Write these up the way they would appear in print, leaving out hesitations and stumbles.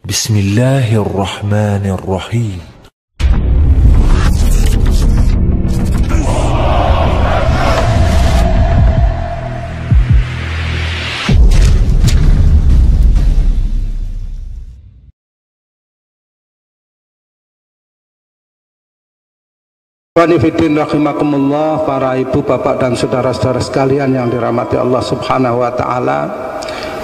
Bismillahirrahmanirrahim. Wanifidin rahimakumullah, para ibu, bapak dan saudara-saudara sekalian yang dirahmati Allah Subhanahu wa taala.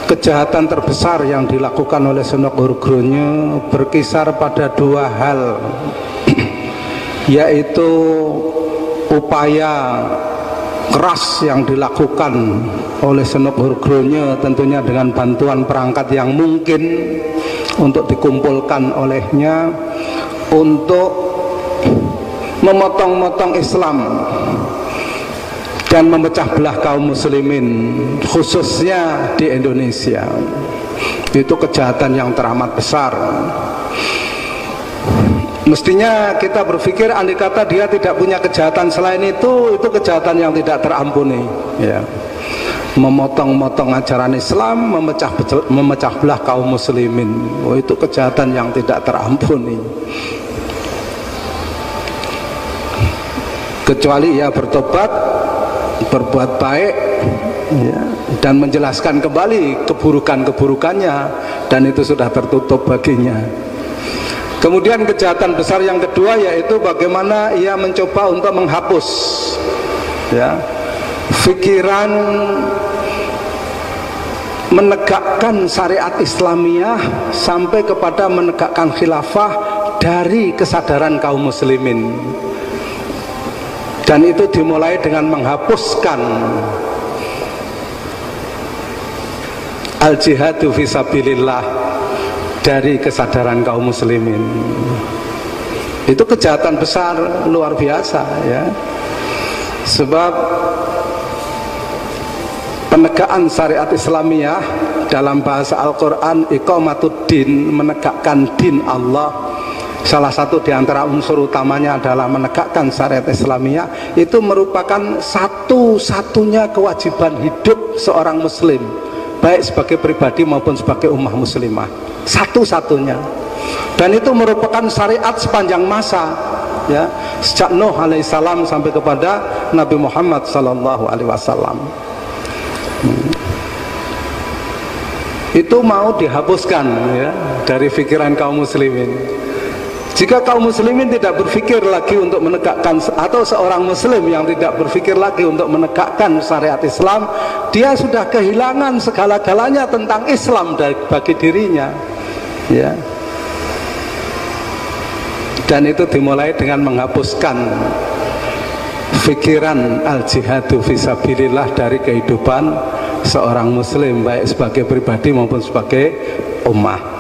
Kejahatan terbesar yang dilakukan oleh Sunuk Hurgronya berkisar pada dua hal, yaitu upaya keras yang dilakukan oleh Sunuk Hurgronya tentunya dengan bantuan perangkat yang mungkin untuk dikumpulkan olehnya untuk memotong-motong Islam dan memecah belah kaum muslimin, khususnya di Indonesia. Itu kejahatan yang teramat besar. Mestinya kita berpikir, andai kata dia tidak punya kejahatan selain itu kejahatan yang tidak terampuni, ya. Memotong-motong ajaran Islam, memecah belah kaum muslimin, itu kejahatan yang tidak terampuni. Kecuali ia bertobat, berbuat baik, ya, dan menjelaskan kembali keburukan-keburukannya, dan itu sudah tertutup baginya. Kemudian kejahatan besar yang kedua yaitu bagaimana ia mencoba untuk menghapus, ya, pikiran menegakkan syariat Islamiyah sampai kepada menegakkan khilafah dari kesadaran kaum muslimin. Dan itu dimulai dengan menghapuskan al-jihadu fisabilillah dari kesadaran kaum muslimin. Itu kejahatan besar luar biasa, ya. Sebab penegakan syariat Islamiyah dalam bahasa Al-Quran, iqamatuddin, menegakkan din Allah. Salah satu di antara unsur utamanya adalah menegakkan syariat Islamiyah. Itu merupakan satu-satunya kewajiban hidup seorang muslim, baik sebagai pribadi maupun sebagai ummah muslimah. Satu-satunya. Dan itu merupakan syariat sepanjang masa, ya, sejak Nuh alaihissalam sampai kepada Nabi Muhammad sallallahu alaihi wasallam. Itu mau dihapuskan, ya, dari pikiran kaum muslimin. Jika kaum muslimin tidak berpikir lagi untuk menegakkan, atau seorang muslim yang tidak berpikir lagi untuk menegakkan syariat Islam, dia sudah kehilangan segala-galanya tentang Islam bagi dirinya, ya. Dan itu dimulai dengan menghapuskan pikiran al-jihadu fisabilillah dari kehidupan seorang muslim, baik sebagai pribadi maupun sebagai ummah.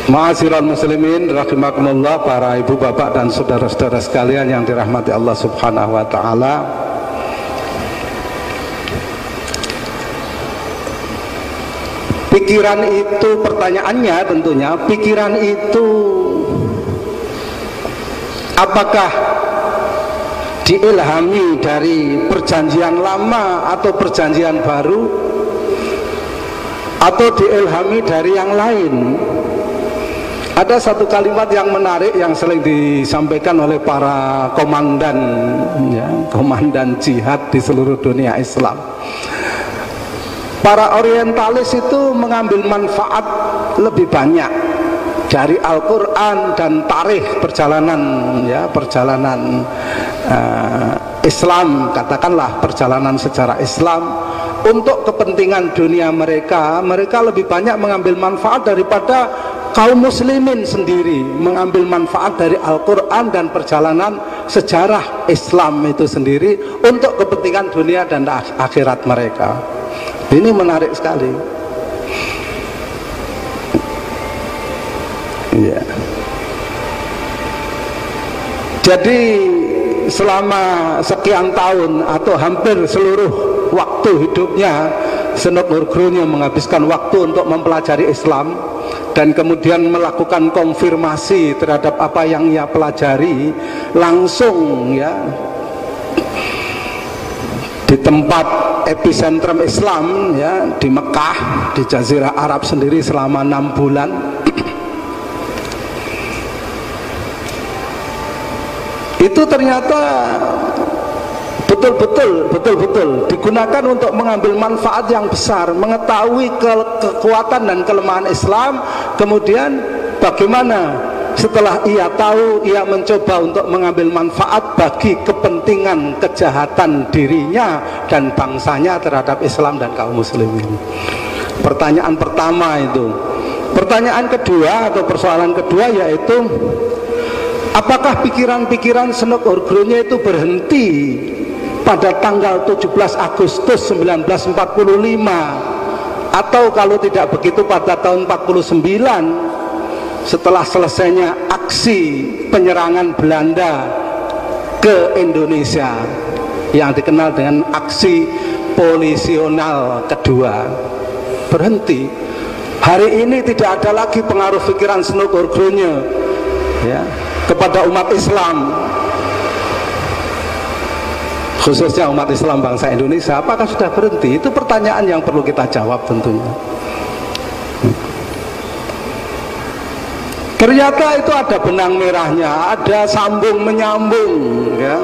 Ma'asyiral muslimin rahimakumullah, para ibu, bapak dan saudara-saudara sekalian yang dirahmati Allah Subhanahu wa taala. Pikiran itu, pertanyaannya tentunya, pikiran itu apakah diilhami dari perjanjian lama atau perjanjian baru, atau diilhami dari yang lain? Ada satu kalimat yang menarik yang sering disampaikan oleh para komandan, ya, komandan jihad di seluruh dunia Islam. Para orientalis itu mengambil manfaat lebih banyak dari Al-Quran dan tarikh perjalanan, ya, perjalanan Islam, katakanlah perjalanan sejarah Islam untuk kepentingan dunia mereka. Mereka lebih banyak mengambil manfaat daripada kaum muslimin sendiri mengambil manfaat dari Al-Quran dan perjalanan sejarah Islam itu sendiri untuk kepentingan dunia dan akhirat mereka. Ini menarik sekali, ya. Jadi selama sekian tahun atau hampir seluruh waktu hidupnya, Sunuk Hurgronya menghabiskan waktu untuk mempelajari Islam dan kemudian melakukan konfirmasi terhadap apa yang ia pelajari langsung, ya, di tempat epicentrum Islam, ya, di Mekah, di Jazirah Arab sendiri selama 6 bulan. Itu ternyata betul-betul digunakan untuk mengambil manfaat yang besar, mengetahui kekuatan dan kelemahan Islam, kemudian bagaimana setelah ia tahu, ia mencoba untuk mengambil manfaat bagi kepentingan kejahatan dirinya dan bangsanya terhadap Islam dan kaum muslimin. Pertanyaan pertama itu. Pertanyaan kedua atau persoalan kedua yaitu, apakah pikiran-pikiran Snok Orgronya itu berhenti pada tanggal 17 Agustus 1945, atau kalau tidak begitu pada tahun 49 setelah selesainya aksi penyerangan Belanda ke Indonesia yang dikenal dengan aksi polisional kedua. Berhenti. Hari ini tidak ada lagi pengaruh pikiran Snok Orgronya, ya, kepada umat Islam, khususnya umat Islam bangsa Indonesia. Apakah sudah berhenti? Itu pertanyaan yang perlu kita jawab tentunya. Ternyata itu ada benang merahnya, ada sambung menyambung, ya.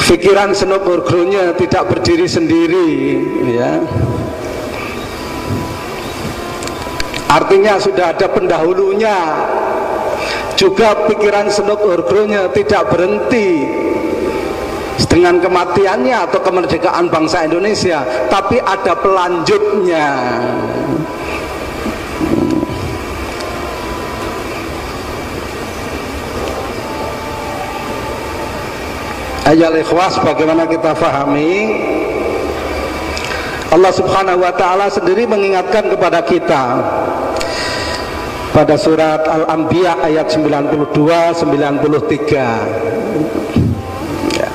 Pikiran Snok Orgronya tidak berdiri sendiri, ya. Artinya sudah ada pendahulunya. Juga pikiran Snok Orgronya tidak berhenti dengan kematiannya atau kemerdekaan bangsa Indonesia, tapi ada pelanjutnya. Ayat ikhwas, bagaimana kita fahami, Allah subhanahu wa ta'ala sendiri mengingatkan kepada kita pada surat Al-Anbiya ayat 92-93. Ya.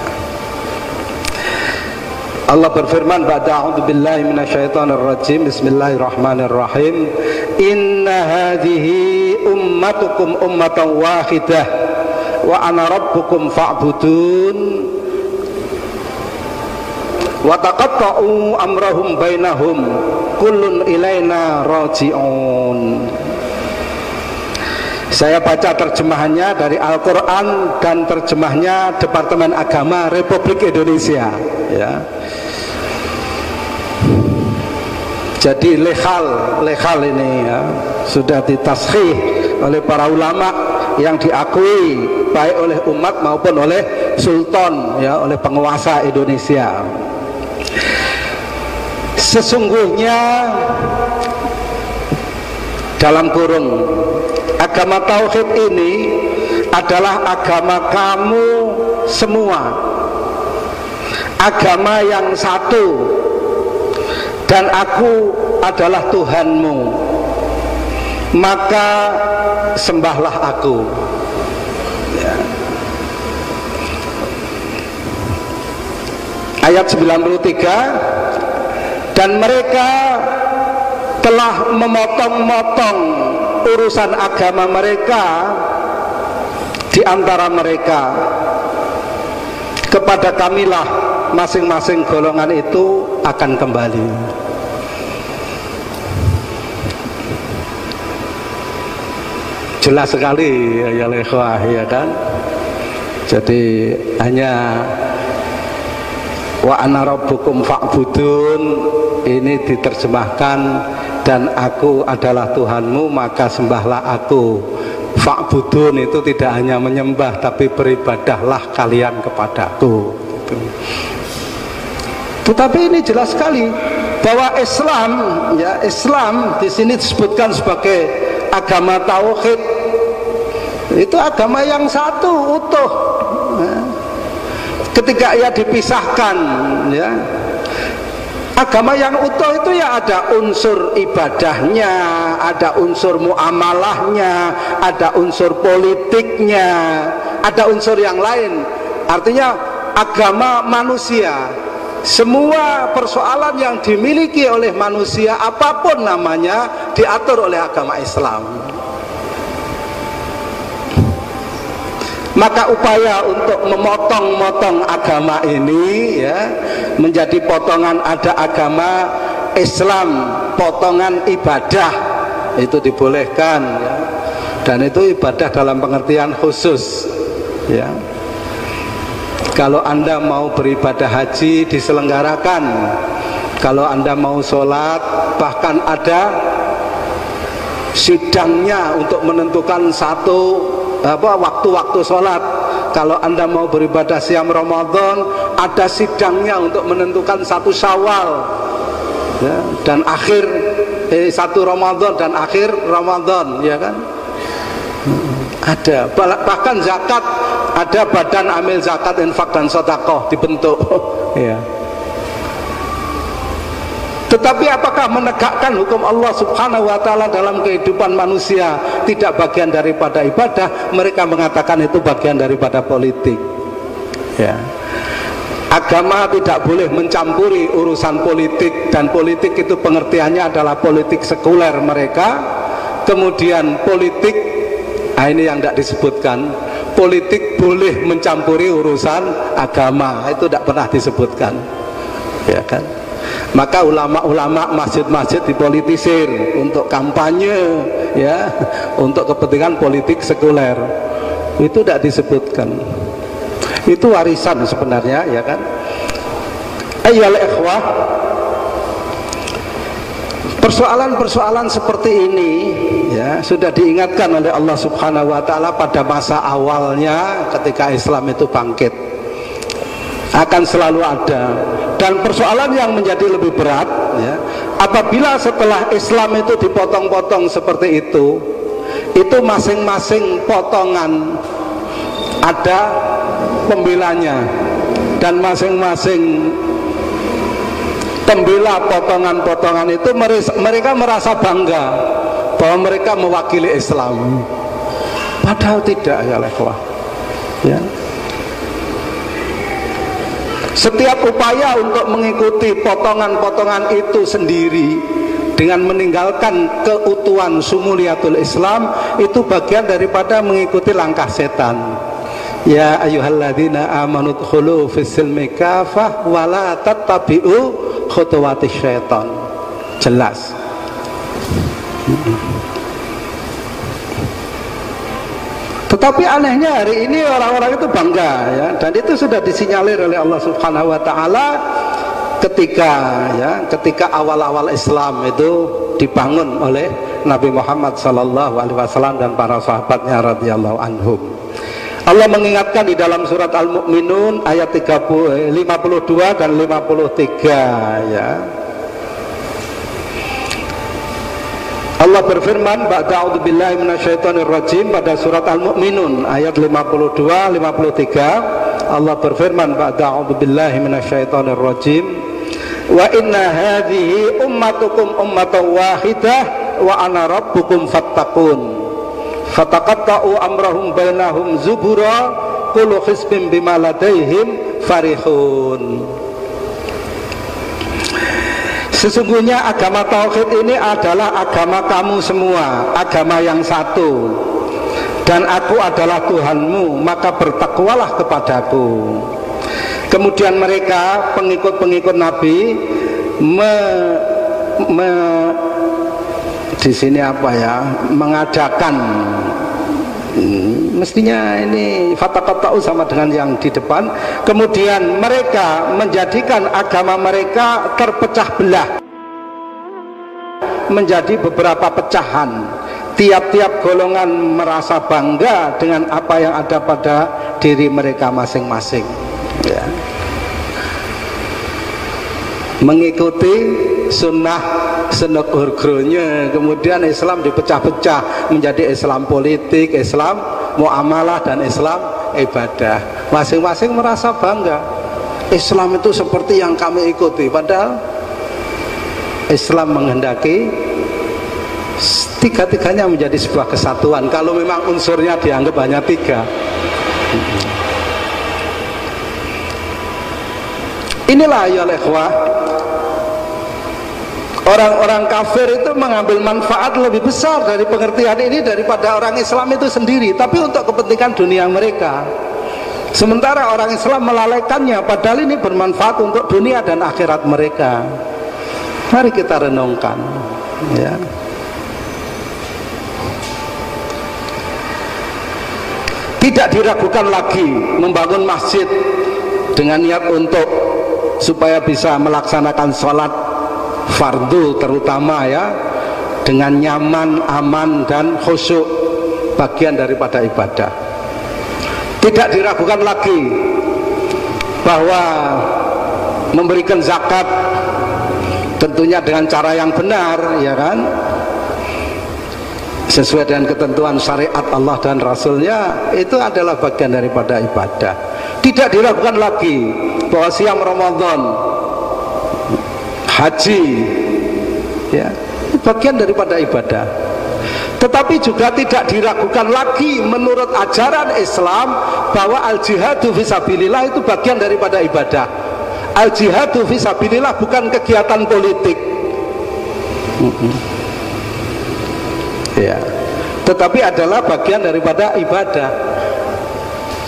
Allah berfirman, ba'da'udhu billahi minasyaitanir rajim, bismillahirrahmanirrahim, inna hadhihi ummatukum ummatan wahidah wa ana rabbukum fa'budun wa taqatta'u amrahum bainahum kullun ilaina raji'un. Saya baca terjemahannya dari Al-Quran dan terjemahnya Departemen Agama Republik Indonesia, ya. Jadi lehal ini, ya, sudah ditashih oleh para ulama yang diakui baik oleh umat maupun oleh sultan, ya, oleh penguasa Indonesia. Sesungguhnya dalam kurung, agama tauhid ini adalah agama kamu semua, agama yang satu, dan aku adalah Tuhanmu, maka sembahlah aku, ya. Ayat 93, dan mereka telah memotong-motong urusan agama mereka di antara mereka, kepada kamilah masing-masing golongan itu akan kembali. Jelas sekali, ya ikhwah, ya kan. Jadi hanya wa ana rabbukum fa'budun ini diterjemahkan, dan aku adalah Tuhanmu maka sembahlah aku. Fa'budun itu tidak hanya menyembah, tapi beribadahlah kalian kepadaku. Tetapi ini jelas sekali bahwa Islam, ya, Islam di sini disebutkan sebagai agama tauhid, itu agama yang satu utuh. Ketika ia dipisahkan, ya, agama yang utuh itu ya ada unsur ibadahnya, ada unsur muamalahnya, ada unsur politiknya, ada unsur yang lain. Artinya agama manusia, semua persoalan yang dimiliki oleh manusia apapun namanya diatur oleh agama Islam. Maka upaya untuk memotong-motong agama ini ya menjadi potongan ada agama Islam, potongan ibadah itu dibolehkan ya. Dan itu ibadah dalam pengertian khusus ya. Kalau Anda mau beribadah haji diselenggarakan, kalau Anda mau sholat bahkan ada sidangnya untuk menentukan waktu-waktu sholat. Kalau Anda mau beribadah siam Ramadan, ada sidangnya untuk menentukan satu Syawal ya, dan akhir satu Ramadan dan akhir Ramadan ya kan. Ada bahkan zakat, ada badan amil zakat, infak dan sedekah dibentuk ya. Tetapi apakah menegakkan hukum Allah Subhanahu wa ta'ala dalam kehidupan manusia tidak bagian daripada ibadah? Mereka mengatakan itu bagian daripada politik ya. Agama tidak boleh mencampuri urusan politik, dan politik itu pengertiannya adalah politik sekuler mereka. Kemudian politik, ini yang tidak disebutkan, politik boleh mencampuri urusan agama, itu tidak pernah disebutkan ya kan. Maka ulama-ulama masjid-masjid dipolitisir untuk kampanye ya, untuk kepentingan politik sekuler, itu tidak disebutkan. Itu warisan sebenarnya ya kan. Ayyuhal ikhwah, persoalan-persoalan seperti ini ya sudah diingatkan oleh Allah Subhanahu wa ta'ala pada masa awalnya ketika Islam itu bangkit, akan selalu ada. Dan persoalan yang menjadi lebih berat ya, apabila setelah Islam itu dipotong-potong seperti itu masing-masing potongan ada pembelanya, dan masing-masing pembela potongan-potongan itu mereka merasa bangga bahwa mereka mewakili Islam, padahal tidak ya ikhwah ya. Setiap upaya untuk mengikuti potongan-potongan itu sendiri dengan meninggalkan keutuhan sumuliyatul Islam itu bagian daripada mengikuti langkah setan. Ya ayyuhalladzina amanu dkhulu fis-silmi kafah wa la tattabi'u khutuwatis syaitan. Jelas. Tetapi anehnya hari ini orang-orang itu bangga ya, dan itu sudah disinyalir oleh Allah Subhanahu wa ta'ala ketika awal-awal Islam itu dibangun oleh Nabi Muhammad sallallahu alaihi wasallam dan para sahabatnya radhiyallahu anhum. Allah mengingatkan di dalam surat Al-Mu'minun ayat 52 dan 53 ya. Allah berfirman ba'da a'udzubillahi minasyaitonir rajim pada surat Al-Mu'minun ayat 52 53. Allah berfirman ba'da a'udzubillahi minasyaitonir rajim wa inna hadhihi ummatukum ummatan wahidah wa ana rabbukum fattaqun fataqatta'u amrahum bainahum zubura kullu hizbin bima ladaihim farihun. Sesungguhnya agama tauhid ini adalah agama kamu semua, agama yang satu, dan aku adalah Tuhanmu, maka bertakwalah kepadaku. Kemudian mereka pengikut-pengikut Nabi di sini mengadakan, mestinya ini fataqatta'u sama dengan yang di depan. Kemudian mereka menjadikan agama mereka terpecah belah menjadi beberapa pecahan. Tiap-tiap golongan merasa bangga dengan apa yang ada pada diri mereka masing-masing ya. Mengikuti sunnah senuk urgronya, kemudian Islam dipecah-pecah menjadi Islam politik, Islam muamalah, dan Islam ibadah. Masing-masing merasa bangga Islam itu seperti yang kami ikuti, padahal Islam menghendaki tiga-tiganya menjadi sebuah kesatuan kalau memang unsurnya dianggap hanya tiga. Inilah ya ikhwah Orang-orang kafir itu mengambil manfaat lebih besar dari pengertian ini daripada orang Islam itu sendiri, tapi untuk kepentingan dunia mereka. Sementara orang Islam melalaikannya, padahal ini bermanfaat untuk dunia dan akhirat mereka. Mari kita renungkan, ya. Tidak diragukan lagi membangun masjid dengan niat untuk supaya bisa melaksanakan sholat fardu terutama, ya, dengan nyaman, aman dan khusyuk, bagian daripada ibadah. Tidak diragukan lagi bahwa memberikan zakat tentunya dengan cara yang benar, ya kan, sesuai dengan ketentuan syariat Allah dan Rasulnya, itu adalah bagian daripada ibadah. Tidak diragukan lagi bahwa siam Ramadan, haji, ya, bagian daripada ibadah. Tetapi juga tidak diragukan lagi menurut ajaran Islam bahwa al-jihadu fisabilillah itu bagian daripada ibadah. Al-jihadu fisabilillah bukan kegiatan politik, ya, tetapi adalah bagian daripada ibadah.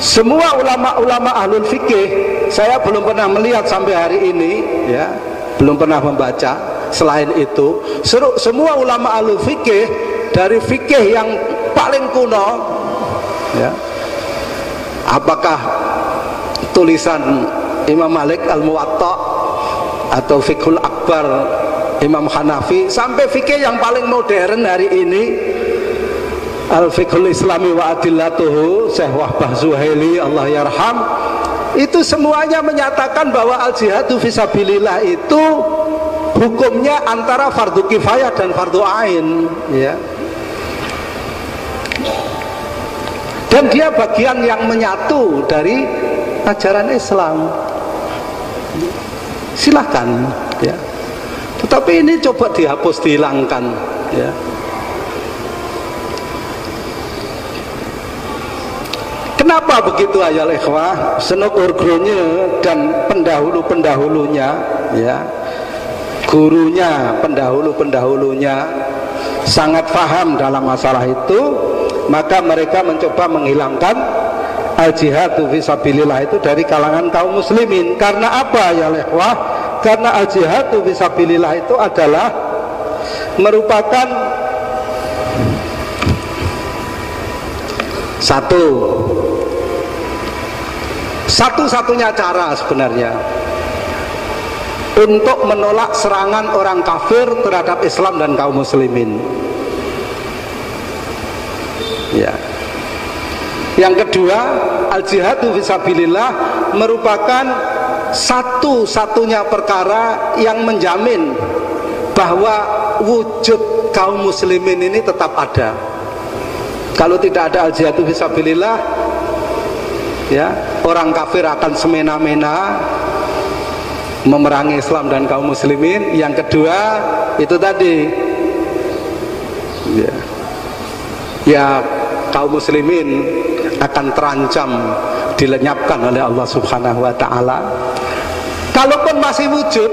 Semua ulama-ulama ahlul fikih, saya belum pernah melihat sampai hari ini, ya, belum pernah membaca. Selain itu, semua ulama ahlul fikih, dari fikih yang paling kuno, ya, apakah tulisan Imam Malik Al-Muwatta atau Fiqhul Akbar Imam Hanafi, sampai fikih yang paling modern hari ini Al-Fiqhul Islami wa Adillatuhu Syekh Wahbah Zuhaili Allah yarham, itu semuanya menyatakan bahwa al-jihadu fisabilillah itu hukumnya antara fardu kifayah dan fardu ain, ya. Dan dia bagian yang menyatu dari ajaran Islam. Silakan, ya. Tetapi ini coba dihapus, dihilangkan, ya. Kenapa begitu ayal ikhwah? Senuk urgronya dan pendahulu-pendahulunya, ya, gurunya, pendahulu-pendahulunya sangat paham dalam masalah itu, maka mereka mencoba menghilangkan al-jihadu fisabilillah itu dari kalangan kaum muslimin. Karena apa ya ikhwah? Karena al-jihadu fisabilillah itu adalah merupakan satu-satunya cara sebenarnya untuk menolak serangan orang kafir terhadap Islam dan kaum muslimin, ya. Yang kedua, al-jihadu fisabilillah merupakan satu-satunya perkara yang menjamin bahwa wujud kaum muslimin ini tetap ada. Kalau tidak ada al-jihadu fisabilillah, ya, orang kafir akan semena-mena memerangi Islam dan kaum muslimin. Yang kedua, itu tadi, ya, kaum muslimin akan terancam dilenyapkan oleh Allah Subhanahu wa ta'ala. Kalaupun masih wujud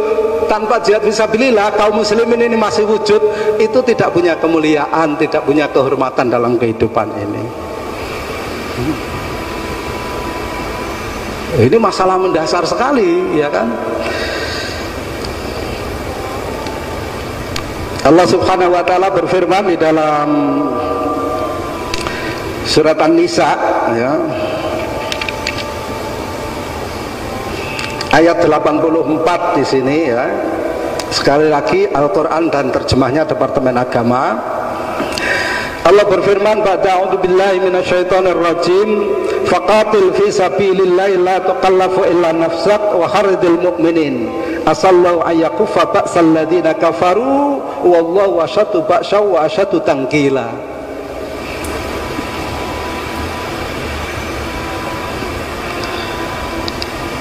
tanpa jihad fisabilillah, kaum muslimin ini masih wujud, itu tidak punya kemuliaan, tidak punya kehormatan dalam kehidupan ini. Ini masalah mendasar sekali, ya kan? Allah Subhanahu wa ta'ala berfirman di dalam surat An-Nisa, ya, ayat 84 di sini, ya. Sekali lagi Al-Quran dan terjemahnya Departemen Agama. Allah berfirman, "Ba'da'udzu billahi minasyaitonir rajim, faqatil fi sabilillahi la tukallafu illa nafsak wa haridil mu'minin asallahu ayyakuffa ba'sal ladina kafaru wallahu asyaddu ba'syaw wa asyaddu tangkila."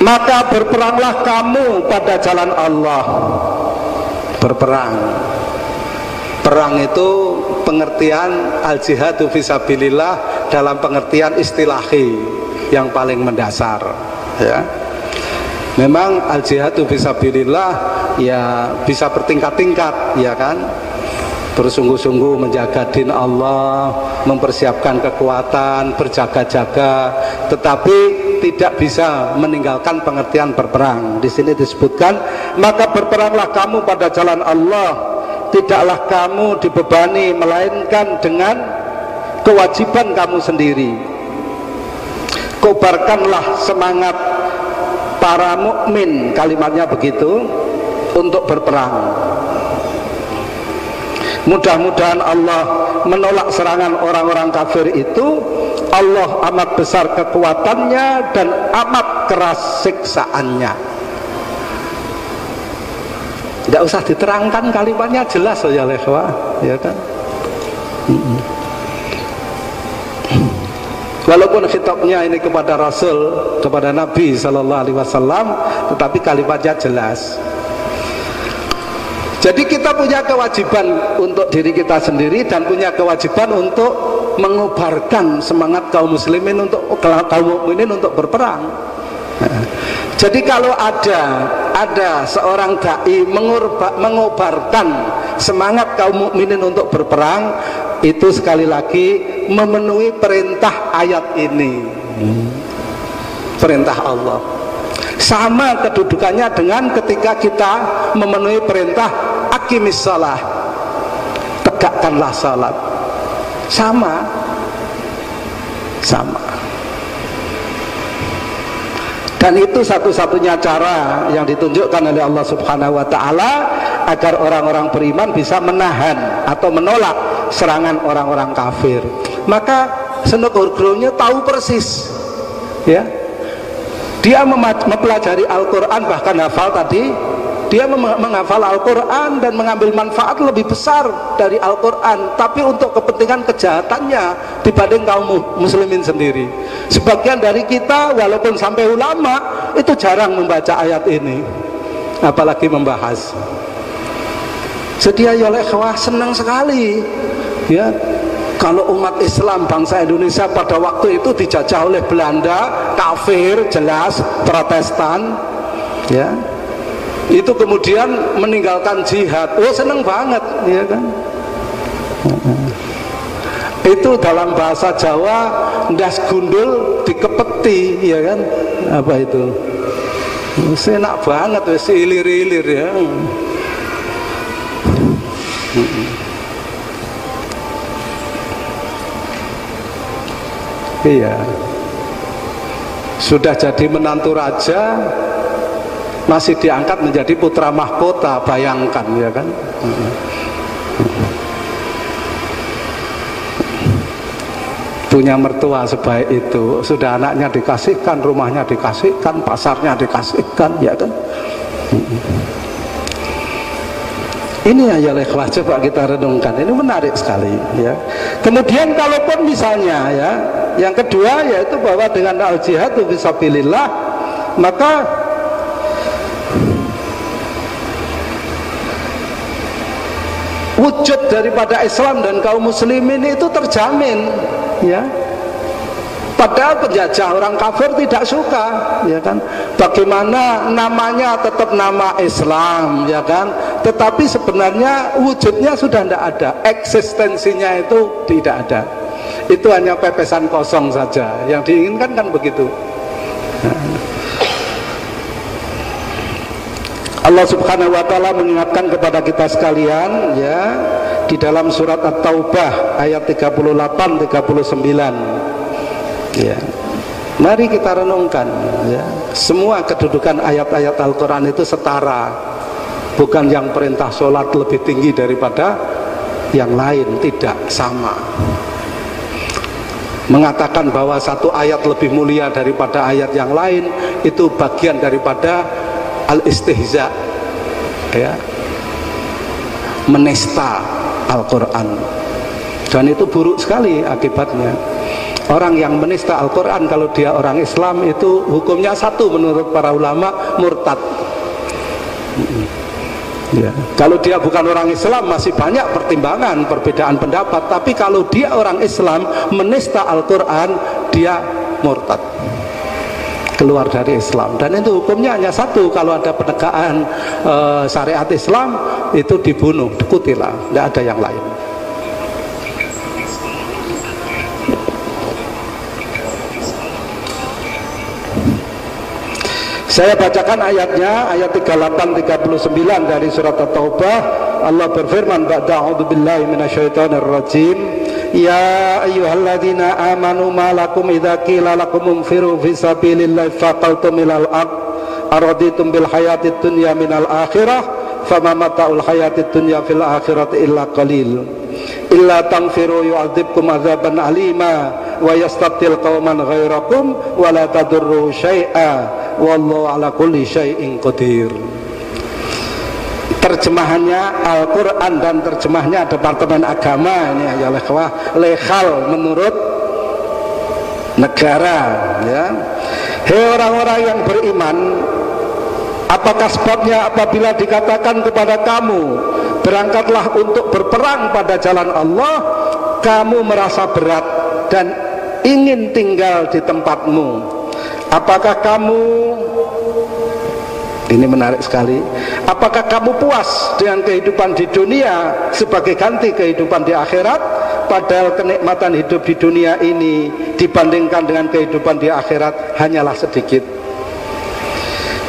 Maka berperanglah kamu pada jalan Allah. Berperang. Perang itu pengertian al-jihadu fisabilillah dalam pengertian istilahi yang paling mendasar, ya. Memang al-jihadu fisabilillah ya bisa bertingkat-tingkat, ya kan, bersungguh-sungguh menjaga din Allah, mempersiapkan kekuatan, berjaga-jaga, tetapi tidak bisa meninggalkan pengertian berperang. Di sini disebutkan, maka berperanglah kamu pada jalan Allah, tidaklah kamu dibebani melainkan dengan kewajiban kamu sendiri. Kobarkanlah semangat para mukmin, kalimatnya begitu, untuk berperang. Mudah-mudahan Allah menolak serangan orang-orang kafir itu. Allah amat besar kekuatannya dan amat keras siksaannya. Tidak usah diterangkan, kalimatnya jelas ya lehwa, ya kan. Walaupun khitabnya ini kepada Rasul, kepada Nabi Sallallahu Alaihi Wasallam, tetapi kalimatnya jelas. Jadi kita punya kewajiban untuk diri kita sendiri dan punya kewajiban untuk mengobarkan semangat kaum muslimin, untuk kaum mukminin untuk berperang. Jadi kalau ada seorang dai mengobarkan semangat kaum mukminin untuk berperang, itu sekali lagi memenuhi perintah ayat ini, perintah Allah. Sama kedudukannya dengan ketika kita memenuhi perintah aqimis shalah, tegakkanlah salat. Sama. Dan itu satu-satunya cara yang ditunjukkan oleh Allah Subhanahu wa Ta'ala agar orang-orang beriman bisa menahan atau menolak serangan orang-orang kafir. Maka Senegor Gronya tahu persis, ya, dia mempelajari Al-Quran, bahkan hafal tadi, dia menghafal Al-Quran dan mengambil manfaat lebih besar dari Al-Quran, tapi untuk kepentingan kejahatannya dibanding kaum muslimin sendiri. Sebagian dari kita walaupun sampai ulama itu jarang membaca ayat ini, apalagi membahas. Sedia ya ikhwah, senang sekali, ya, kalau umat Islam bangsa Indonesia pada waktu itu dijajah oleh Belanda, kafir, jelas, Protestan, ya, itu kemudian meninggalkan jihad. Oh, seneng banget, ya kan. Itu dalam bahasa Jawa, ndas gundul dikepeti, ya kan. Apa itu? Enak banget, wis ilir-ilir, ya. Iya, sudah jadi menantu raja masih diangkat menjadi putra mahkota, bayangkan, ya kan. Punya mertua sebaik itu, sudah anaknya dikasihkan, rumahnya dikasihkan, pasarnya dikasihkan, ya kan. Ini ya ikhwah, coba kita renungkan, ini menarik sekali, ya. Kemudian kalaupun misalnya, ya, yang kedua yaitu bahwa dengan al-jihad fisabilillah, maka wujud daripada Islam dan kaum muslimin itu terjamin, ya. Padahal penjajah orang kafir tidak suka, ya kan. Bagaimana namanya tetap nama Islam, ya kan, tetapi sebenarnya wujudnya sudah tidak ada, eksistensinya itu tidak ada. Itu hanya pepesan kosong saja. Yang diinginkan kan begitu. Allah Subhanahu wa Ta'ala mengingatkan kepada kita sekalian, ya, di dalam surat At-Taubah ayat 38 39. Ya, mari kita renungkan, ya, semua kedudukan ayat-ayat Al-Quran itu setara, bukan yang perintah sholat lebih tinggi daripada yang lain, tidak, sama. Mengatakan bahwa satu ayat lebih mulia daripada ayat yang lain itu bagian daripada al-istihza, ya, menista Al-Quran, dan itu buruk sekali akibatnya. Orang yang menista Al-Quran kalau dia orang Islam itu hukumnya satu menurut para ulama, murtad. Ya. Kalau dia bukan orang Islam masih banyak pertimbangan, perbedaan pendapat, tapi kalau dia orang Islam menista Al-Quran, dia murtad. keluar dari Islam. Dan itu hukumnya hanya satu, kalau ada penegakan syariat Islam itu dibunuh, dikutilah, tidak ada yang lain. Saya bacakan ayatnya, ayat 38-39 dari surat At-Taubah. Allah berfirman, ba'da a'udzubillahi minasyaitonir rajim, ya ayyuhalladzina amanu ma lakum idza qila lakum unfiru fi sabilillahi faqaltum ilal ard araditum bil hayatid dunya minal akhirah fama mata'ul hayatid dunya fil akhirati illa qalil illa tanfiru yu'adzibkum adzaban alima wa yastabdil qauman ghairakum wa la tadurru syai'a wallahu ala kulli syai'in qadir. Terjemahannya Al-Quran dan terjemahnya Departemen Agama ini ya legal menurut negara ya. Hei orang-orang yang beriman, apakah sebabnya apabila dikatakan kepada kamu berangkatlah untuk berperang pada jalan Allah, kamu merasa berat dan ingin tinggal di tempatmu? Apakah kamu, ini menarik sekali, apakah kamu puas dengan kehidupan di dunia sebagai ganti kehidupan di akhirat? Padahal kenikmatan hidup di dunia ini dibandingkan dengan kehidupan di akhirat hanyalah sedikit.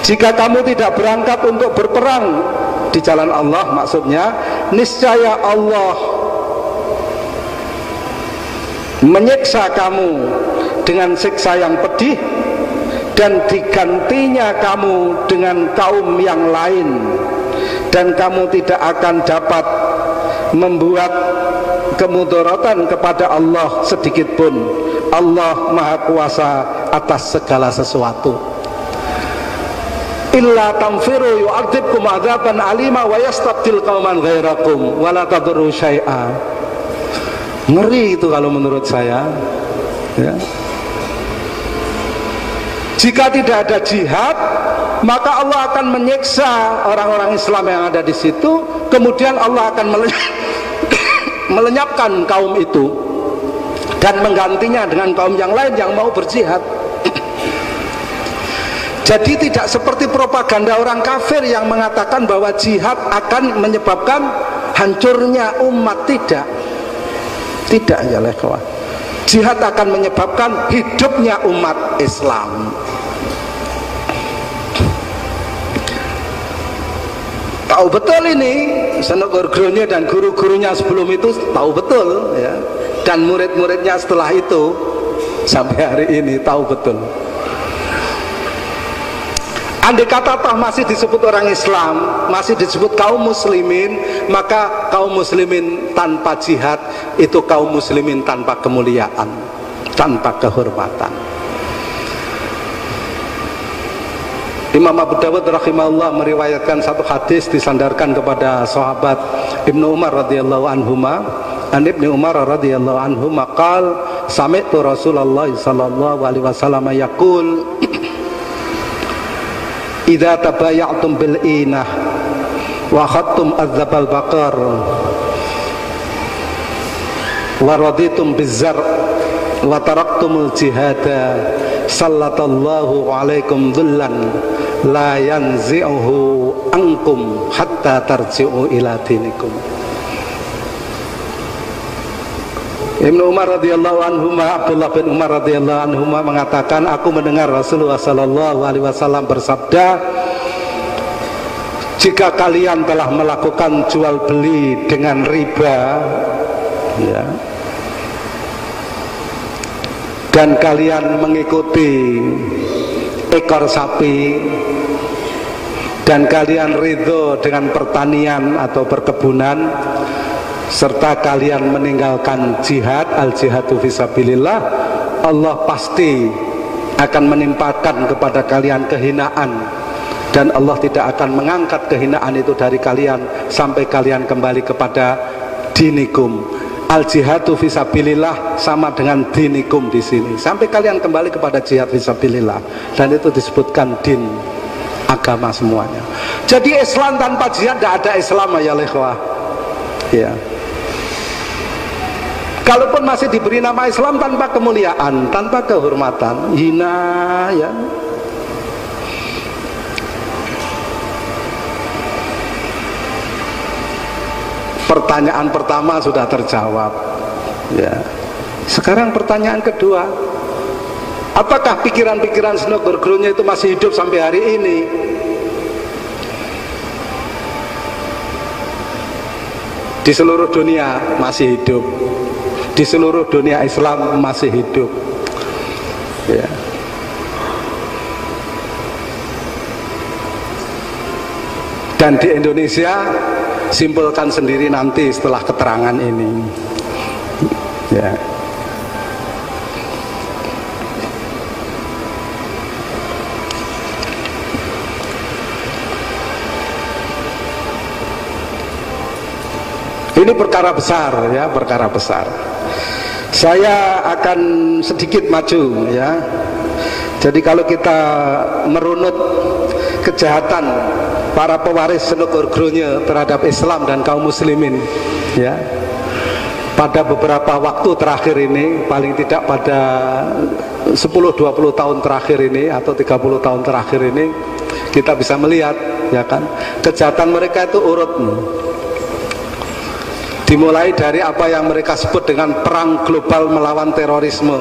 Jika kamu tidak berangkat untuk berperang di jalan Allah, maksudnya niscaya Allah menyiksa kamu dengan siksa yang pedih dan digantinya kamu dengan kaum yang lain, dan kamu tidak akan dapat membuat kemudaratan kepada Allah sedikit pun. Allah Maha Kuasa atas segala sesuatu. Illa tanfiru yu'adzibkum adzaban alima wa yastabdil qauman ghairakum wa la tadurru syai'a. Ngeri itu kalau menurut saya ya. Jika tidak ada jihad, maka Allah akan menyiksa orang-orang Islam yang ada di situ. Kemudian Allah akan melenyapkan kaum itu dan menggantinya dengan kaum yang lain yang mau berjihad. Jadi tidak seperti propaganda orang kafir yang mengatakan bahwa jihad akan menyebabkan hancurnya umat. Tidak ya kawan. Jihad akan menyebabkan hidupnya umat Islam. Tahu betul ini, Senegor Gronya dan guru-gurunya sebelum itu tahu betul ya. Dan murid-muridnya setelah itu sampai hari ini tahu betul. Andai kata toh masih disebut orang Islam, masih disebut kaum muslimin, maka kaum muslimin tanpa jihad itu kaum muslimin tanpa kemuliaan, tanpa kehormatan. Imam Abu Dawud rahimahullah meriwayatkan satu hadis disandarkan kepada sahabat Ibnu Umar radhiyallahu anhuma. An Ibnu Umar radhiyallahu anhuma qala sami'tu Rasulullah sallallahu alaihi wasallam yaqul idza tabaya'tum bil inah wa khattum adzabal baqar wa raditum bizzar wa taraktumul jihada sallatallahu alaikum dhullan la yanzi'uhu ankum hatta tarji'u ila dinikum. Ibnu Umar radhiyallahu anhuma, Abdullah bin Umar radhiyallahu anhuma mengatakan, aku mendengar Rasulullah sallallahu alaihi wasallam bersabda, jika kalian telah melakukan jual beli dengan riba ya, dan kalian mengikuti ekor sapi, dan kalian ridho dengan pertanian atau perkebunan, serta kalian meninggalkan jihad, al-jihadu fisabilillah, Allah pasti akan menimpakan kepada kalian kehinaan, dan Allah tidak akan mengangkat kehinaan itu dari kalian sampai kalian kembali kepada dinikum. Al-jihadu fisabilillah sama dengan dinikum di sini, sampai kalian kembali kepada jihad fisabilillah, dan itu disebutkan din, agama semuanya. Jadi Islam tanpa jihad tidak ada Islam ya ikhwah. Ya. Kalaupun masih diberi nama Islam tanpa kemuliaan, tanpa kehormatan, hina ya, Pertanyaan pertama sudah terjawab, ya. Sekarang pertanyaan kedua, apakah pikiran-pikiran Snogorgrunnya itu masih hidup sampai hari ini? Di seluruh dunia masih hidup, di seluruh dunia Islam masih hidup, ya. Dan di Indonesia simpulkan sendiri nanti setelah keterangan ini, ya. Ini perkara besar, ya, perkara besar. Saya akan sedikit maju, ya. Jadi kalau kita merunut kejahatan para pewaris Snogorgrunnya terhadap Islam dan kaum muslimin, ya, pada beberapa waktu terakhir ini, paling tidak pada 10-20 tahun terakhir ini atau 30 tahun terakhir ini, kita bisa melihat, ya kan, kejahatan mereka itu urut. Dimulai dari apa yang mereka sebut dengan perang global melawan terorisme.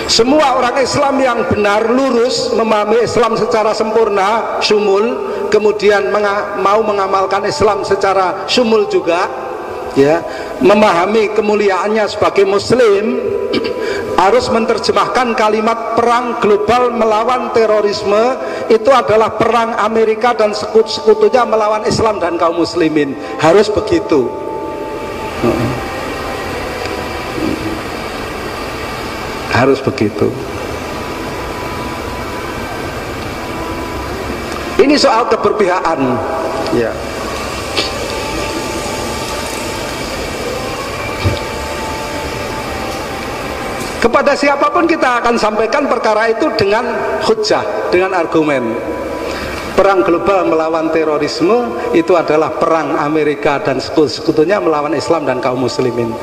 Semua orang Islam yang benar lurus memahami Islam secara sempurna, syumul, kemudian mau mengamalkan Islam secara syumul juga, ya, memahami kemuliaannya sebagai muslim, harus menerjemahkan kalimat perang global melawan terorisme itu adalah perang Amerika dan sekutu-sekutunya melawan Islam dan kaum muslimin. Harus begitu. Harus begitu. Ini soal keberpihakan, ya. Kepada siapapun kita akan sampaikan perkara itu dengan hujjah, dengan argumen. Perang global melawan terorisme itu adalah perang Amerika dan sekutu-sekutunya melawan Islam dan kaum muslimin.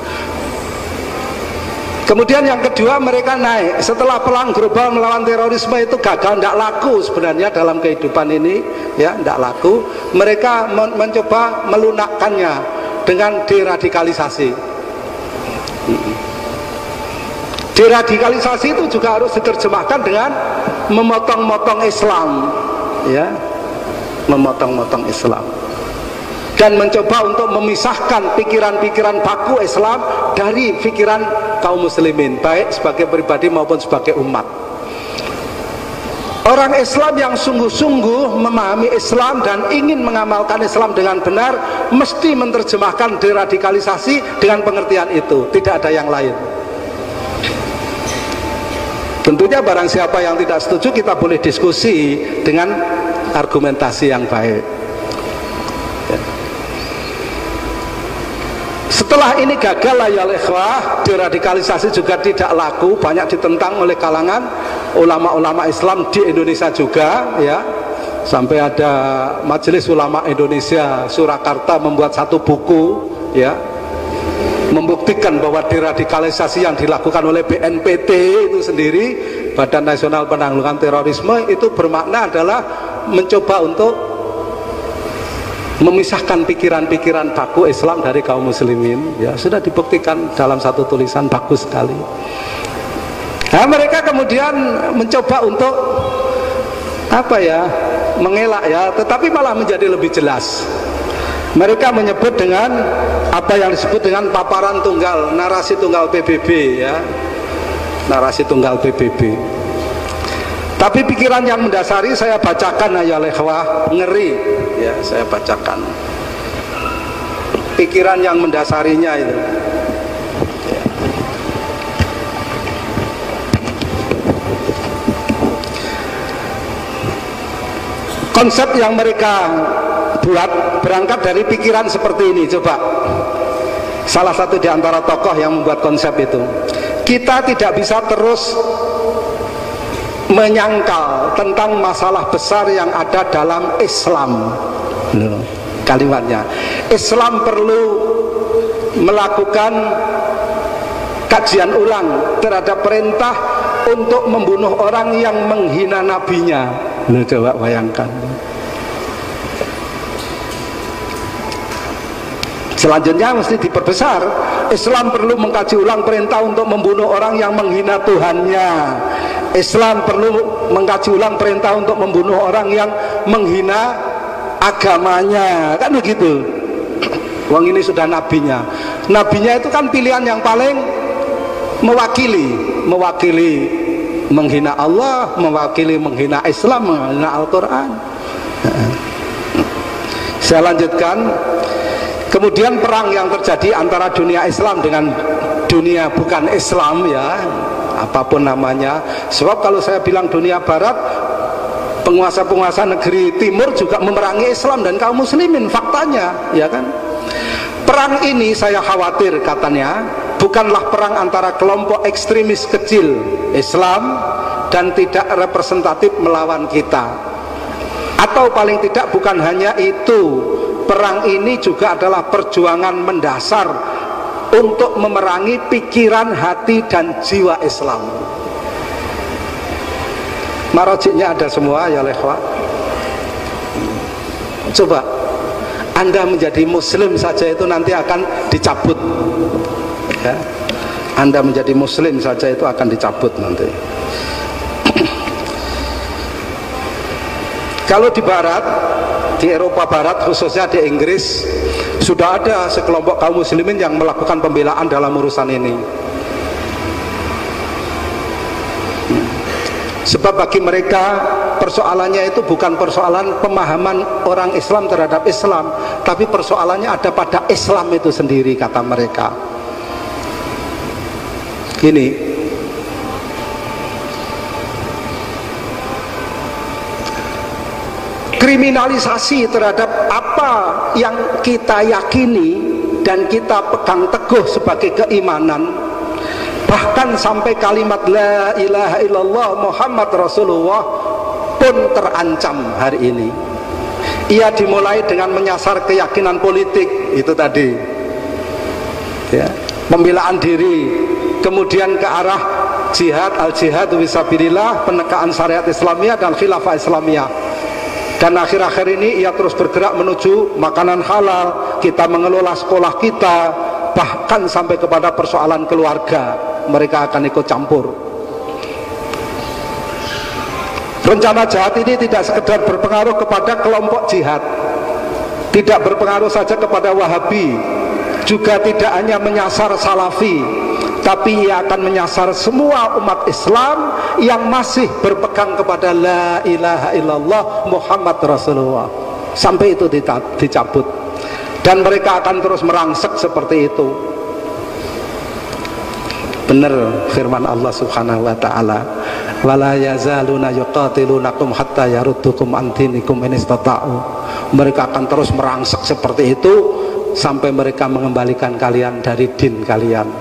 Kemudian yang kedua, mereka naik setelah perang global melawan terorisme itu gagal, tidak laku sebenarnya dalam kehidupan ini, ya, tidak laku. Mereka mencoba melunakkannya dengan deradikalisasi. Deradikalisasi itu juga harus diterjemahkan dengan memotong-motong Islam, ya, memotong-motong Islam, dan mencoba untuk memisahkan pikiran-pikiran baku Islam dari pikiran kaum muslimin, baik sebagai pribadi maupun sebagai umat. Orang Islam yang sungguh-sungguh memahami Islam dan ingin mengamalkan Islam dengan benar mesti menerjemahkan deradikalisasi dengan pengertian itu, tidak ada yang lain. Tentunya barang siapa yang tidak setuju, kita boleh diskusi dengan argumentasi yang baik. Setelah ini gagal, ya ikhwah, deradikalisasi juga tidak laku, banyak ditentang oleh kalangan ulama-ulama Islam di Indonesia juga, ya. Sampai ada Majelis Ulama Indonesia Surakarta membuat satu buku, ya, membuktikan bahwa deradikalisasi yang dilakukan oleh BNPT itu sendiri, Badan Nasional Penanggulangan Terorisme, itu bermakna adalah mencoba untuk memisahkan pikiran-pikiran baku Islam dari kaum muslimin, ya, sudah dibuktikan dalam satu tulisan bagus sekali. Nah, mereka kemudian mencoba untuk apa, ya, mengelak, ya, tetapi malah menjadi lebih jelas. Mereka menyebut dengan apa yang disebut dengan paparan tunggal, narasi tunggal PBB, ya, narasi tunggal PBB. Tapi pikiran yang mendasari saya bacakan, ya ikhwah, ngeri, ya, saya bacakan pikiran yang mendasarinya itu. Konsep yang mereka buat berangkat dari pikiran seperti ini. Coba, salah satu di antara tokoh yang membuat konsep itu, kita tidak bisa terus menyangkal tentang masalah besar yang ada dalam Islam. Loh, kalimatnya, Islam perlu melakukan kajian ulang terhadap perintah untuk membunuh orang yang menghina nabinya. Loh, coba bayangkan. Selanjutnya mesti diperbesar. Islam perlu mengkaji ulang perintah untuk membunuh orang yang menghina Tuhannya. Islam perlu mengkaji ulang perintah untuk membunuh orang yang menghina agamanya. Kan begitu. Wong ini sudah nabinya. Nabinya itu kan pilihan yang paling mewakili menghina Allah, mewakili menghina Islam, menghina Al-Quran. Saya lanjutkan. Kemudian perang yang terjadi antara dunia Islam dengan dunia bukan Islam, ya, apapun namanya. Sebab kalau saya bilang dunia Barat, penguasa-penguasa negeri Timur juga memerangi Islam dan kaum muslimin, faktanya, ya kan. Perang ini saya khawatir katanya bukanlah perang antara kelompok ekstremis kecil Islam dan tidak representatif melawan kita. Atau paling tidak bukan hanya itu, perang ini juga adalah perjuangan mendasar untuk memerangi pikiran, hati, dan jiwa Islam. Marojiknya ada semua, ya lehwa. Coba Anda menjadi muslim saja itu nanti akan dicabut, ya. Anda menjadi muslim saja itu akan dicabut nanti. Kalau di Barat, di Eropa Barat, khususnya di Inggris, sudah ada sekelompok kaum muslimin yang melakukan pembelaan dalam urusan ini. Sebab bagi mereka persoalannya itu bukan persoalan pemahaman orang Islam terhadap Islam, tapi persoalannya ada pada Islam itu sendiri, kata mereka. Gini, kriminalisasi terhadap apa yang kita yakini dan kita pegang teguh sebagai keimanan, bahkan sampai kalimat la ilaha illallah Muhammad Rasulullah pun terancam hari ini. Ia dimulai dengan menyasar keyakinan politik itu tadi, ya, pembelaan diri, kemudian ke arah jihad, al-jihad fisabilillah, penegakan syariat Islamiyah dan khilafah Islamiyah. Dan akhir-akhir ini ia terus bergerak menuju makanan halal, kita mengelola sekolah kita, bahkan sampai kepada persoalan keluarga mereka akan ikut campur. Rencana jahat ini tidak sekedar berpengaruh kepada kelompok jihad, tidak berpengaruh saja kepada Wahabi, juga tidak hanya menyasar Salafi, tapi ia akan menyasar semua umat Islam yang masih berpegang kepada la ilaha illallah Muhammad Rasulullah, sampai itu dicabut. Dan mereka akan terus merangsek seperti itu. Benar firman Allah Subhanahu wa taala, wala yazaluna yuqatilunakum hatta yaruddukum an dinikum in istata'u. Mereka akan terus merangsek seperti itu sampai mereka mengembalikan kalian dari din kalian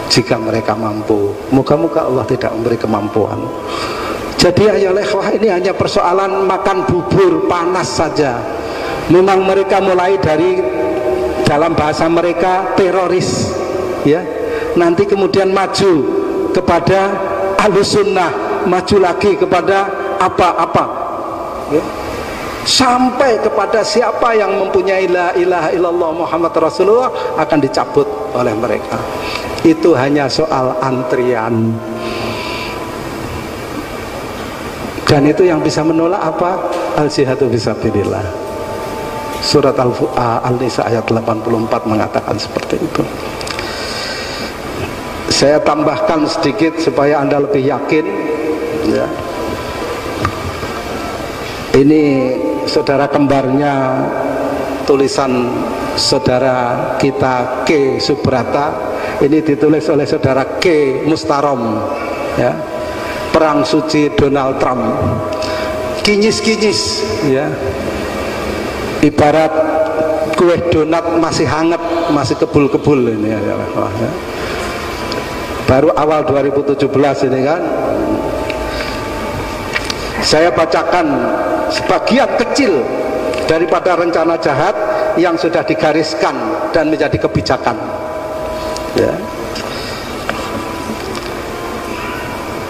jika mereka mampu. Moga-moga Allah tidak memberi kemampuan. Jadi ayolah ikhwah, ini hanya persoalan makan bubur panas saja. Memang mereka mulai dari dalam bahasa mereka teroris, ya. Nanti kemudian maju kepada Ahlus Sunnah, maju lagi kepada apa-apa, ya. Sampai kepada siapa yang mempunyai la ilaha illallah Muhammad Rasulullah akan dicabut oleh mereka. Itu hanya soal antrian. Dan itu yang bisa menolak apa? Al-jihadu fisabilillah. Surat Al-Nisa ayat 84 mengatakan seperti itu. Saya tambahkan sedikit supaya Anda lebih yakin, ya. Ini saudara kembarnya tulisan saudara kita K Subrata. Ini ditulis oleh saudara K Mustarom, ya. Perang suci Donald Trump. Kinyis-kinyis, ya. Ibarat kue donat masih hangat, masih kebul-kebul ini, ya. Baru awal 2017 ini kan. Saya bacakan sebagian kecil daripada rencana jahat yang sudah digariskan dan menjadi kebijakan, ya.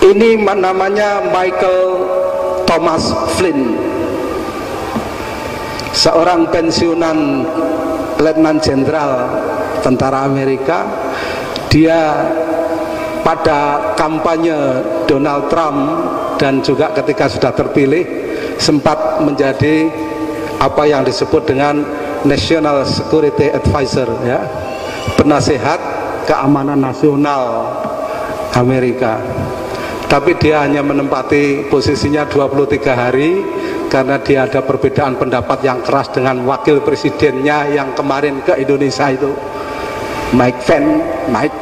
Ini namanya Michael Thomas Flynn, seorang pensiunan Letnan Jenderal tentara Amerika. Dia pada kampanye Donald Trump dan juga ketika sudah terpilih sempat menjadi apa yang disebut dengan National Security Advisor, ya, penasehat keamanan nasional Amerika. Tapi dia hanya menempati posisinya 23 hari karena dia ada perbedaan pendapat yang keras dengan wakil presidennya yang kemarin ke Indonesia itu, Mike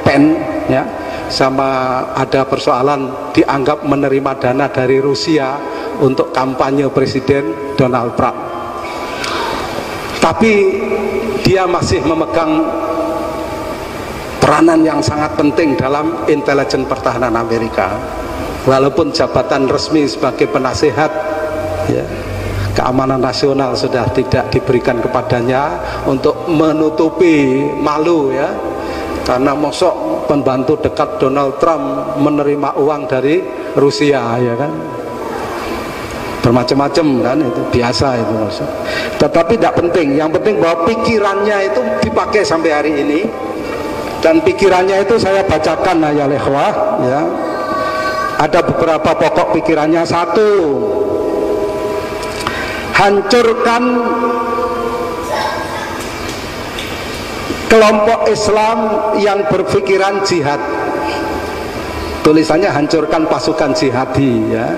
Pence, ya. Sama ada persoalan dianggap menerima dana dari Rusia untuk kampanye Presiden Donald Trump. Tapi dia masih memegang peranan yang sangat penting dalam intelijen pertahanan Amerika, walaupun jabatan resmi sebagai penasehat, ya, keamanan nasional sudah tidak diberikan kepadanya untuk menutupi malu, ya, karena mosok pembantu dekat Donald Trump menerima uang dari Rusia, ya kan, bermacam-macam kan, itu biasa itu maksud. Tetapi tidak penting, yang penting bahwa pikirannya itu dipakai sampai hari ini. Dan pikirannya itu saya bacakan ya ikhwah, ya. Ada beberapa pokok pikirannya. Satu, hancurkan kelompok Islam yang berpikiran jihad. Tulisannya hancurkan pasukan jihadi, ya.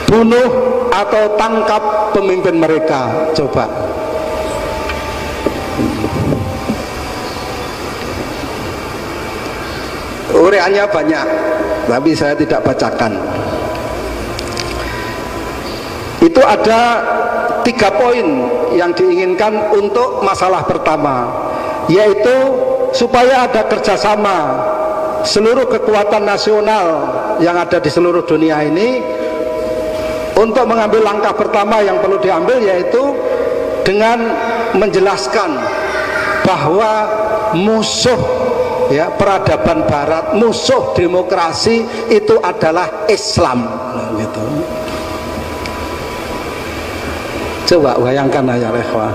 Bunuh atau tangkap pemimpin mereka. Coba. Uraiannya banyak, tapi saya tidak bacakan. Itu ada 3 poin yang diinginkan untuk masalah pertama, yaitu supaya ada kerjasama seluruh kekuatan nasional yang ada di seluruh dunia ini untuk mengambil langkah pertama yang perlu diambil, yaitu dengan menjelaskan bahwa musuh, ya, peradaban barat, musuh demokrasi itu adalah Islam, gitu. Coba bayangkan ya ikhwah,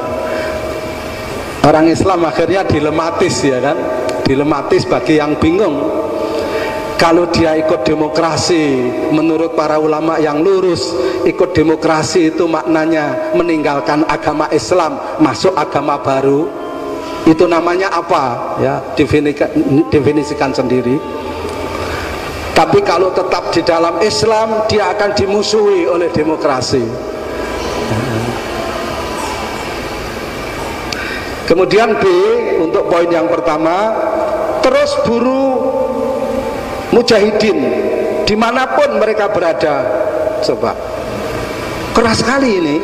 orang Islam akhirnya dilematis, ya kan, dilematis bagi yang bingung. Kalau dia ikut demokrasi, menurut para ulama yang lurus, ikut demokrasi itu maknanya meninggalkan agama Islam, masuk agama baru. Itu namanya apa? Ya, definisikan sendiri. Tapi kalau tetap di dalam Islam, dia akan dimusuhi oleh demokrasi. Kemudian B, untuk poin yang pertama, terus buru mujahidin dimanapun mereka berada. Coba, keras sekali ini,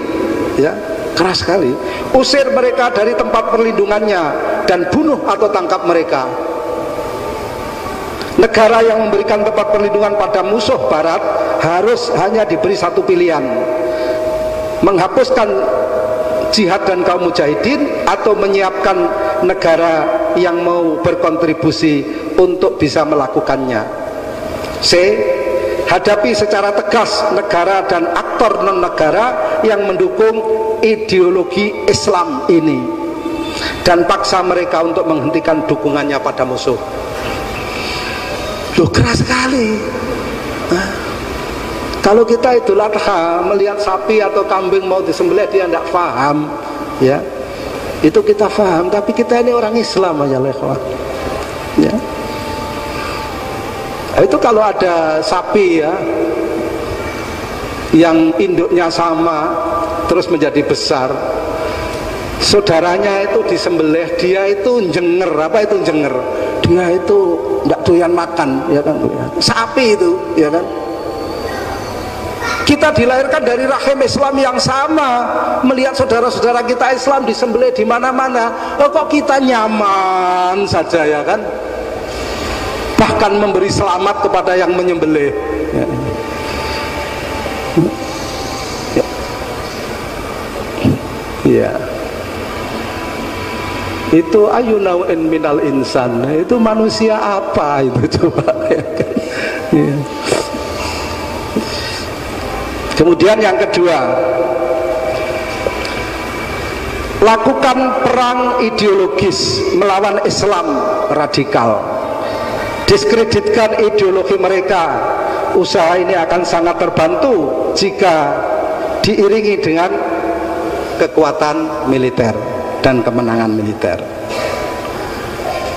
ya, keras sekali. Usir mereka dari tempat perlindungannya dan bunuh atau tangkap mereka. Negara yang memberikan tempat perlindungan pada musuh barat harus hanya diberi satu pilihan: menghapuskan jihad dan kaum mujahidin, atau menyiapkan negara yang mau berkontribusi untuk bisa melakukannya. C, hadapi secara tegas negara dan aktor non-negara yang mendukung ideologi Islam ini dan paksa mereka untuk menghentikan dukungannya pada musuh. Loh, keras sekali. Kalau kita Idul Adha melihat sapi atau kambing mau disembelih, dia tidak paham, ya, itu kita paham. Tapi kita ini orang Islam aja, ya. Itu kalau ada sapi, ya, yang induknya sama terus menjadi besar, saudaranya itu disembelih, dia itu jenger. Apa itu jenger? Dia itu tidak doyan makan, ya kan, sapi itu, ya kan. Kita dilahirkan dari rahim Islam yang sama, melihat saudara-saudara kita Islam disembelih di mana-mana. Oh, kok kita nyaman saja, ya kan? Bahkan memberi selamat kepada yang menyembelih. Ya. Itu ayunau'in minal insan. Itu manusia apa itu, coba, ya kan? Ya. Kemudian yang kedua, lakukan perang ideologis melawan Islam radikal, diskreditkan ideologi mereka. Usaha ini akan sangat terbantu jika diiringi dengan kekuatan militer dan kemenangan militer.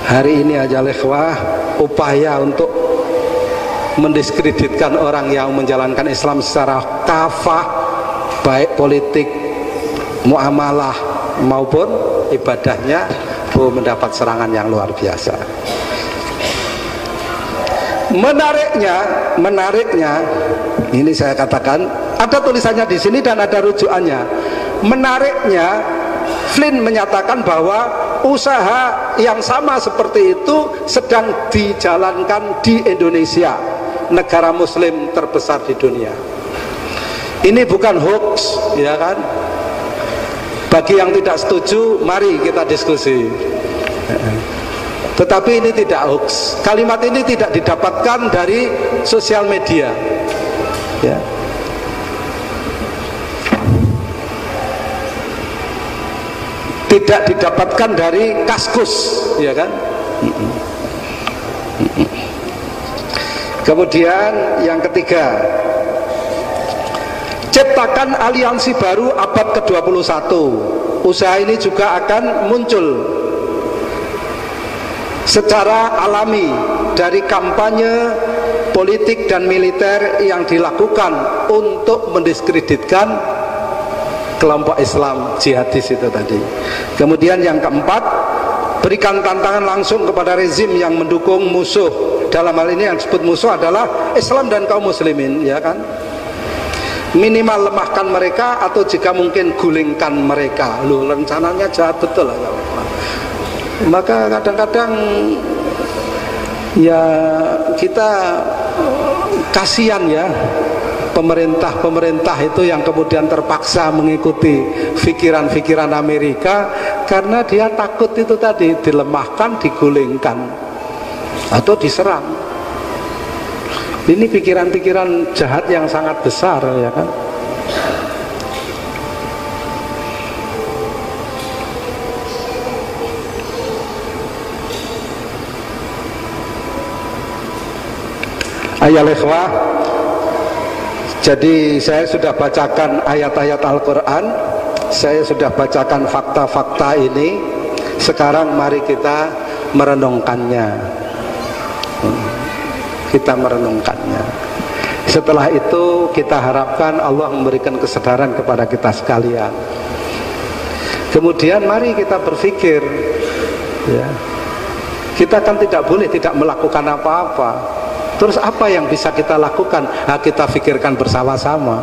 Hari ini aja ikhwah, upaya untuk mendiskreditkan orang yang menjalankan Islam secara kafah, baik politik, muamalah maupun ibadahnya, mendapat serangan yang luar biasa. Menariknya, ini saya katakan, ada tulisannya di sini dan ada rujukannya. Menariknya, Flynn menyatakan bahwa usaha yang sama seperti itu sedang dijalankan di Indonesia, negara Muslim terbesar di dunia. Ini bukan hoax, ya kan? Bagi yang tidak setuju, mari kita diskusi. Tetapi ini tidak hoax. Kalimat ini tidak didapatkan dari sosial media, ya. Tidak didapatkan dari Kaskus, ya kan? Kemudian yang ketiga, ciptakan aliansi baru abad ke-21. Usaha ini juga akan muncul secara alami dari kampanye politik dan militer yang dilakukan untuk mendiskreditkan kelompok Islam jihadis itu tadi. Kemudian yang keempat, berikan tantangan langsung kepada rezim yang mendukung musuh. Dalam hal ini yang disebut musuh adalah Islam dan kaum muslimin, ya kan? Minimal lemahkan mereka atau jika mungkin gulingkan mereka. Loh, rencananya jahat betul lah. Maka kadang-kadang ya kita kasihan ya, pemerintah itu yang kemudian terpaksa mengikuti pikiran-pikiran Amerika karena dia takut itu tadi, dilemahkan, digulingkan atau diserang. Ini pikiran-pikiran jahat yang sangat besar, ya kan? Ayat ikhwah, jadi saya sudah bacakan ayat-ayat Al-Quran, saya sudah bacakan fakta-fakta ini. Sekarang mari kita merenungkannya. Kita merenungkannya. Setelah itu kita harapkan Allah memberikan kesadaran kepada kita sekalian. Kemudian mari kita berpikir, ya, kita kan tidak boleh tidak melakukan apa-apa. Terus apa yang bisa kita lakukan? Nah, kita pikirkan bersama-sama.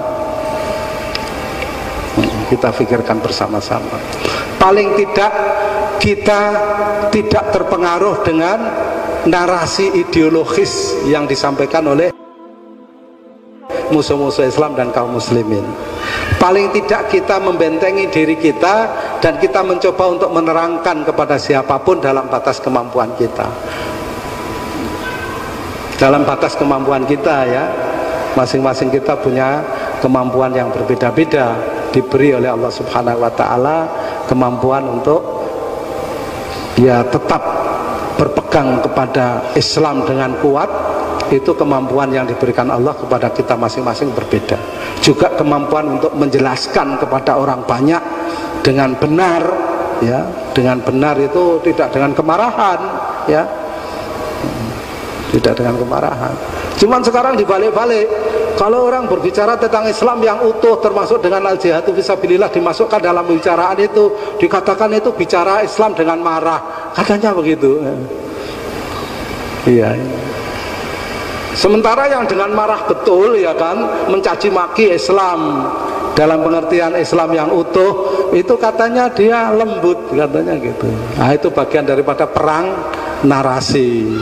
Kita pikirkan bersama-sama. Paling tidak kita tidak terpengaruh dengan narasi ideologis yang disampaikan oleh musuh-musuh Islam dan kaum muslimin. Paling tidak kita membentengi diri kita dan kita mencoba untuk menerangkan kepada siapapun dalam batas kemampuan kita. Dalam batas kemampuan kita, ya, masing-masing kita punya kemampuan yang berbeda-beda, diberi oleh Allah Subhanahu wa Ta'ala kemampuan untuk ya tetap berpegang kepada Islam dengan kuat. Itu kemampuan yang diberikan Allah kepada kita masing-masing berbeda. Juga kemampuan untuk menjelaskan kepada orang banyak dengan benar, ya, dengan benar itu tidak dengan kemarahan, ya, tidak dengan kemarahan. Cuman sekarang dibalik-balik, kalau orang berbicara tentang Islam yang utuh termasuk dengan al-jihadu fisabilillah dimasukkan dalam pembicaraan itu, dikatakan itu bicara Islam dengan marah, katanya begitu. Iya. Sementara yang dengan marah betul, ya kan, mencaci maki Islam dalam pengertian Islam yang utuh, itu katanya dia lembut, katanya gitu. Nah, itu bagian daripada perang narasi.